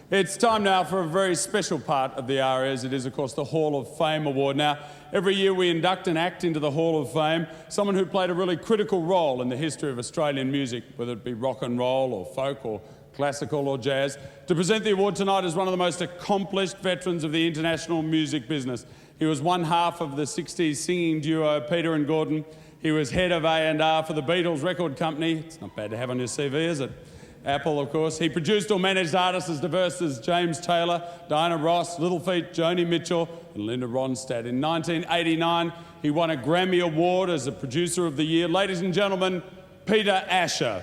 It's time now for a very special part of the ARIAs. It is, of course, the Hall of Fame Award. Now, every year we induct an act into the Hall of Fame, someone who played a really critical role in the history of Australian music, whether it be rock and roll or folk or classical or jazz. To present the award tonight is one of the most accomplished veterans of the international music business. He was one half of the 60s singing duo Peter and Gordon. He was head of A&R for the Beatles record company. It's not bad to have on your CV, is it? Apple, of course. He produced or managed artists as diverse as James Taylor, Diana Ross, Little Feat, Joni Mitchell and Linda Ronstadt. In 1989, he won a Grammy Award as a Producer of the Year. Ladies and gentlemen, Peter Asher.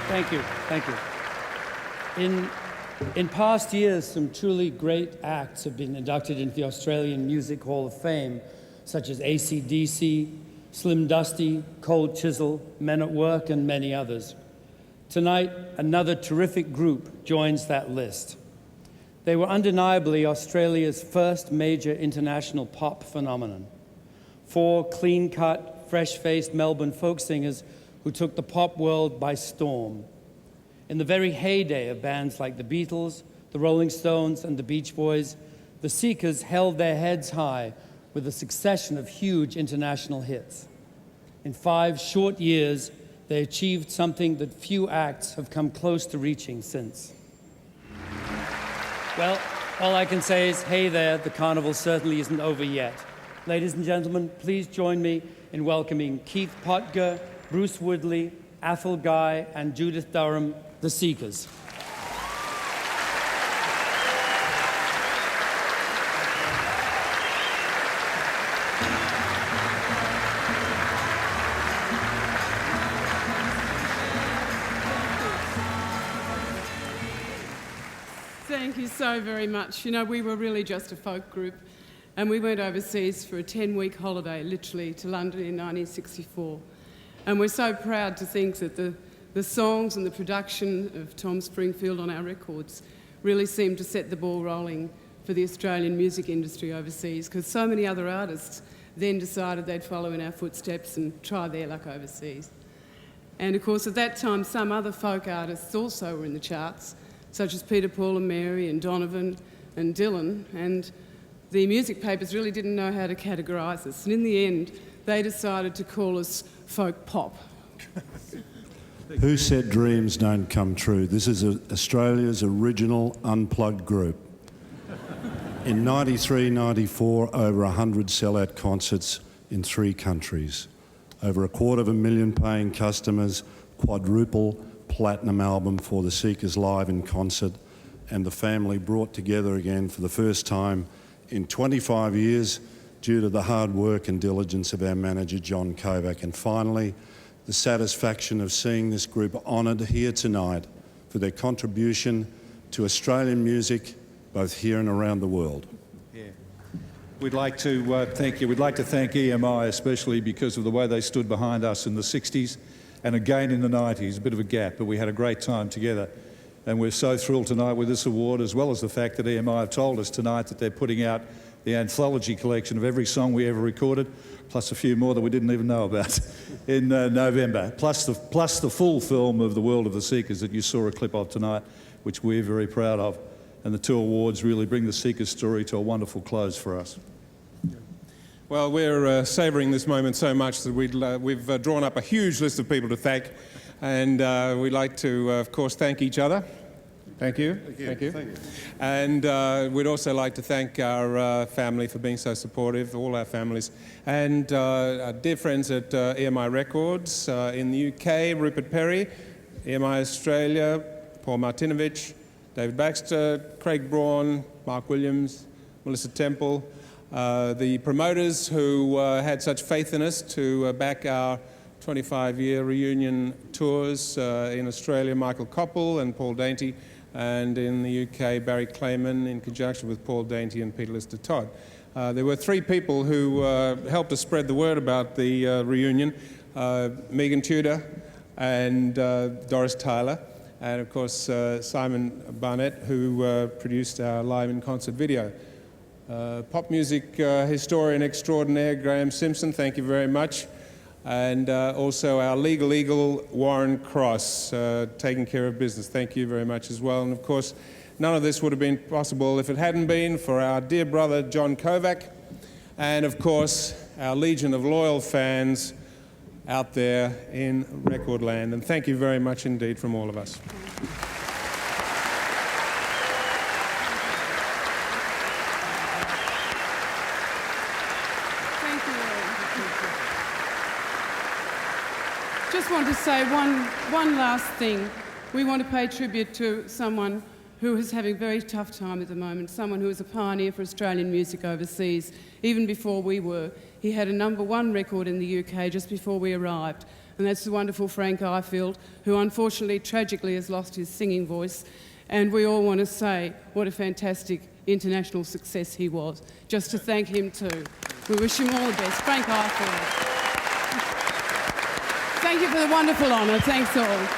Thank you, thank you. In past years, some truly great acts have been inducted into the Australian Music Hall of Fame, such as AC/DC, Slim Dusty, Cold Chisel, Men at Work, and many others. Tonight, another terrific group joins that list. They were undeniably Australia's first major international pop phenomenon. Four clean-cut, fresh-faced Melbourne folk singers who took the pop world by storm. In the very heyday of bands like the Beatles, the Rolling Stones, and the Beach Boys, the Seekers held their heads high with a succession of huge international hits. In 5 short years, they achieved something that few acts have come close to reaching since. Well, all I can say is, hey there, the carnival certainly isn't over yet. Ladies and gentlemen, please join me in welcoming Keith Potger, Bruce Woodley, Athol Guy, and Judith Durham, the Seekers. Thank you so very much. You know, we were really just a folk group, and we went overseas for a 10-week holiday, literally, to London in 1964. And we're so proud to think that the songs and the production of Tom Springfield on our records really seemed to set the ball rolling for the Australian music industry overseas, because so many other artists then decided they'd follow in our footsteps and try their luck overseas. And of course, at that time, some other folk artists also were in the charts, such as Peter, Paul and Mary and Donovan and Dylan, and the music papers really didn't know how to categorise us. And in the end, they decided to call us folk pop. Who said dreams don't come true? This is Australia's original unplugged group. In 93, 94, over 100 sellout concerts in 3 countries. Over 250,000 paying customers, quadruple platinum album for the Seekers live in concert, and the family brought together again for the first time in 25 years due to the hard work and diligence of our manager, John Kovac. And finally, the satisfaction of seeing this group honoured here tonight for their contribution to Australian music, both here and around the world. Yeah. We'd like to thank you. We'd like to thank EMI especially because of the way they stood behind us in the 60s and again in the 90s, a bit of a gap, but we had a great time together. And we're so thrilled tonight with this award, as well as the fact that EMI have told us tonight that they're putting out the anthology collection of every song we ever recorded, plus a few more that we didn't even know about in November, plus the full film of The World of the Seekers that you saw a clip of tonight, which we're very proud of. And the 2 awards really bring the Seekers story to a wonderful close for us. Well, we're savouring this moment so much that we've drawn up a huge list of people to thank, and we'd like to, of course, thank each other. Thank you. Thank you. Thank you. And we'd also like to thank our family for being so supportive, all our families, and our dear friends at EMI Records in the UK, Rupert Perry, EMI Australia, Paul Martinovich, David Baxter, Craig Braun, Mark Williams, Melissa Temple, the promoters who had such faith in us to back our 25-year reunion tours in Australia, Michael Koppel and Paul Dainty, and in the UK, Barry Clayman, in conjunction with Paul Dainty and Peter Lister Todd. There were 3 people who helped us spread the word about the reunion, Megan Tudor and Doris Tyler, and of course Simon Barnett, who produced our live in concert video. Pop music historian extraordinaire Graham Simpson, thank you very much. And also our legal eagle Warren Cross, taking care of business. Thank you very much as well. And of course, none of this would have been possible if it hadn't been for our dear brother John Kovac, and of course our legion of loyal fans out there in record land. And thank you very much indeed from all of us. Just want to say one last thing. We want to pay tribute to someone who is having a very tough time at the moment, someone who is a pioneer for Australian music overseas, even before we were. He had a #1 record in the UK just before we arrived, and that's the wonderful Frank Ifield, who unfortunately, tragically, has lost his singing voice. And we all want to say what a fantastic international success he was. Just to thank him too. We wish him all the best. Frank Ifield. Thank you for the wonderful honour. Thanks all.